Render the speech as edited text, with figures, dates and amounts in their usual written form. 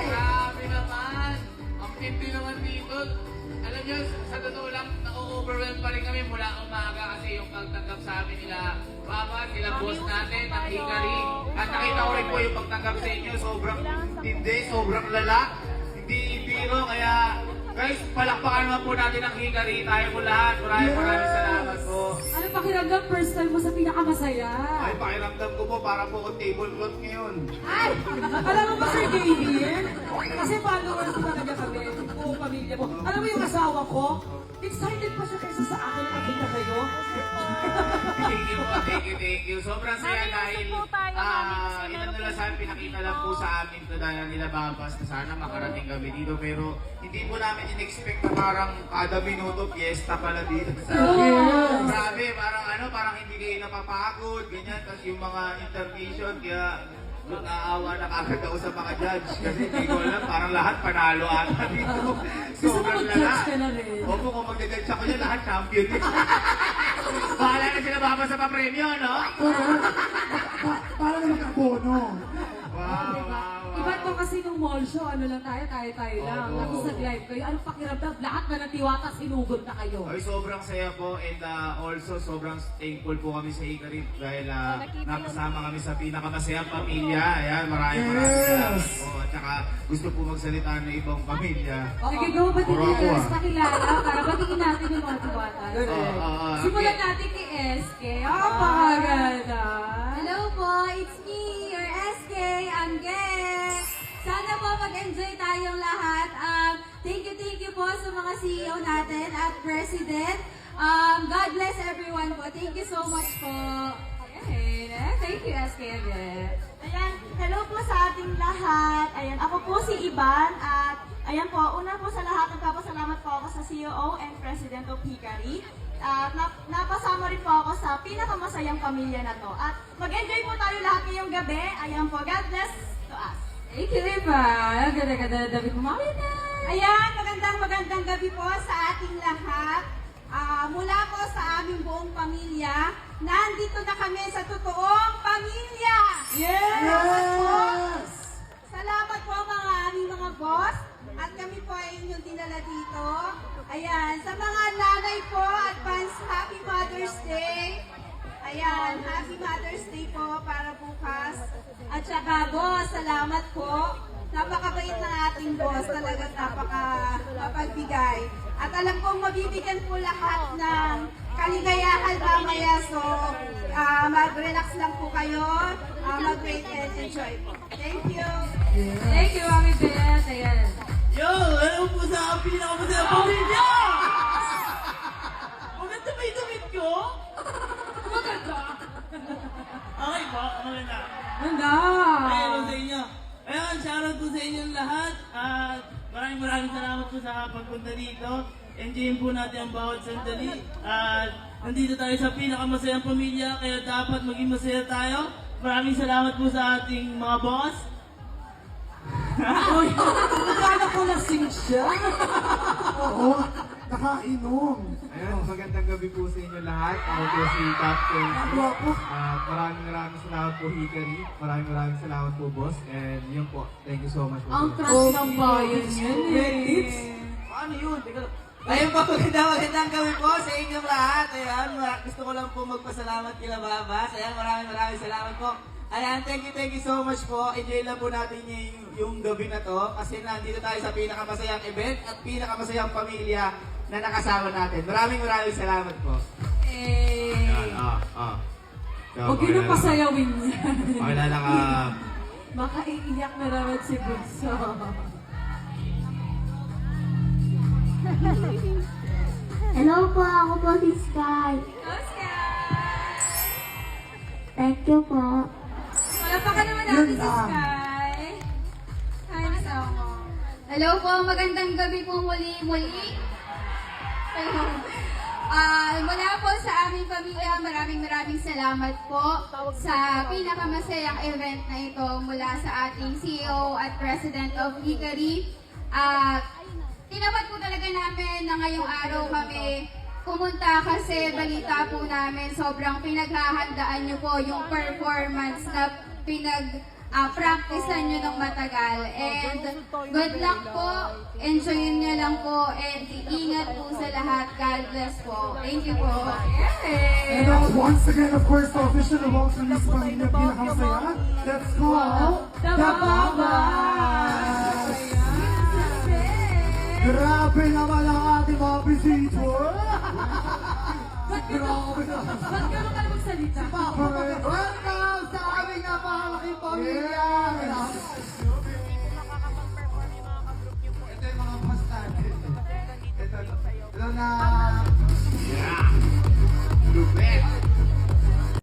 Grabe naman! Ang tindi naman dito. Alam nyo, sa totoo lang, na-overwhelm pa rin kami mula umaga kasi yung pagtanggap sa amin nila Papa, sila boss natin, ng Hikari. At nakita ko rin po yung pagtanggap sa inyo, sobrang tindi, sobrang lala. Hindi biro, kaya guys, palakpakan naman po natin ang Hikari. Tayo po lahat. Maraming salamat po. Ano pakiramdam first time mo sa pinakamasaya? Ay, pakiramdam ko po, para po ko tablecloth ngayon. Ay! Alam mo ba, Sir David? Kasi followers ko talaga kami, buong pamilya mo. Alam mo yung asawa ko? Excited pa siya kaysa sa akin na nakita kayo. Thank you po, thank you. Sobrang saya dahil inadalasan, pinakita lang po sa amin to dahil nila babas na sana makarating kami dito. Pero hindi po namin in-expect na parang kada minuto, fiesta pala dito. Grabe, parang hindi kayo napapagod, ganyan. Tapos yung mga intervention, kaya naawa na kagad ako sa mga judge. Kasi hindi ko alam, parang lahat panalo ata dito. Sobrang lala. Mag-judge ka na rin. Opo, kung mag-judge ako niya, lahat champion din. Bahala na sila babasa pa premyo, no? Para na makabono. Wow. Iba to kasi nung mall show, ano lang tayo lang. Oo. Tapos nag-live kayo. Anong pakiramdam? Lahat na ng Tiwata, sinugod na kayo. Ay, sobrang saya po and also sobrang thankful po kami sa Hikari dahil napasama kami sa pinakamasayang pamilya. Ayan, maraming salamat po. At saka gusto po magsalita ng ibang pamilya. Sige, go, batiin Puro ako, natin pakilala para batiin natin yung mga Tiwata. Simulan okay. natin kay SK. Pakaganda. Hello po, it's me, your SK, I'm Gek. Sana po mag-enjoy tayong lahat. Thank you po sa mga CEO natin at President. God bless everyone po. Thank you so much po. Thank you, SK again. Ayan, hello po sa ating lahat. Ayan, ako po si Ivan at ayan po, una po sa lahat, nagpapasalamat po ako sa CEO and President of Hikari. At napasama rin po ako sa pinakamasayang pamilya na to. At mag-enjoy po tayo lahat ngayong gabi. Ayan po, God bless to us. Thank you, Iba. Ganda-ganda na David mo. Ayan, magandang gabi po sa ating lahat. Mula po sa aming buong pamilya, nandito na kami sa totoong pamilya! Yes! Salamat po mga aming mga boss at kami po ay inyong dinala dito. Ayan, sa mga nanay po, advance Happy Mother's Day. Ayan, Happy Mother's Day po para bukas. At saka boss, salamat po. Napakabait ng ating boss, talagang napakapagbigay. At alam kong mabibigyan po lahat ng kaligayahan mamaya. So, mag-relax lang po kayo, mag-wait and enjoy po. Thank you! Thank you, Mami Beth. Ayan. Yo! Ano po sa pinakamasayang pamilya? Maganda ba yung damit ko? Maganda. Okay po, maganda. Ganda. Ay, hello sa inyo. Ayan, shoutout po sa inyong lahat. At maraming salamat po sa pagpunta dito. Enjoyin po natin ang bawat sandali. At nandito tayo sa pinakamasayang pamilya, kaya dapat maging masaya tayo. Maraming salamat po sa ating mga boss. Uy, akala ko lasing siya. Oo, nakainom. Ayun, magandang gabi po sa inyo lahat. Ako po si Captain. Guwapo. Maraming salamat po Hikari. Maraming salamat po boss. And yun po, thank you so much po. Ang crush ng bayan yun eh. Paano yun? Teka lang. Ayun po, magandang gabi po sa inyong lahat. Ayan, gusto ko lang po magpasalamat kila Babas. Ayan, maraming salamat po. Ayan, thank you so much po. Enjoy lang po natin yung gabi na to. Kasi nandito tayo sa pinakamasayang event at pinakamasayang pamilya na nakasama natin. Maraming salamat po. Eh. Huwag yun ang pasayawin niya. Pakilala ka. Makaiiyak na naman si Bunso. Hello po, ako po si Sky. Thank you po. Wala pa ka naman natin si Sky. Hi, asawa mo. Hello po, magandang gabi po muli. Mula po sa aming pamilya, maraming salamat po sa pinakamasayang event na ito mula sa ating CEO at President of Hikari. Tinapat po talaga namin na ngayong araw kami pumunta kasi balita po namin sobrang pinaghahandaan niyo po yung performance na practicean nyo ng matagal. And good luck po, enjoyin nyo lang po, and ingat po sa lahat. God bless po. Thank you po. And once again, of course, the official awards release from Pamilya Pinakasaya. Let's call The Babas! Grabe naman ang ating mga bisito. Ba't gano'n ka magsalita? Welcome sa aming napakalaking pamilya!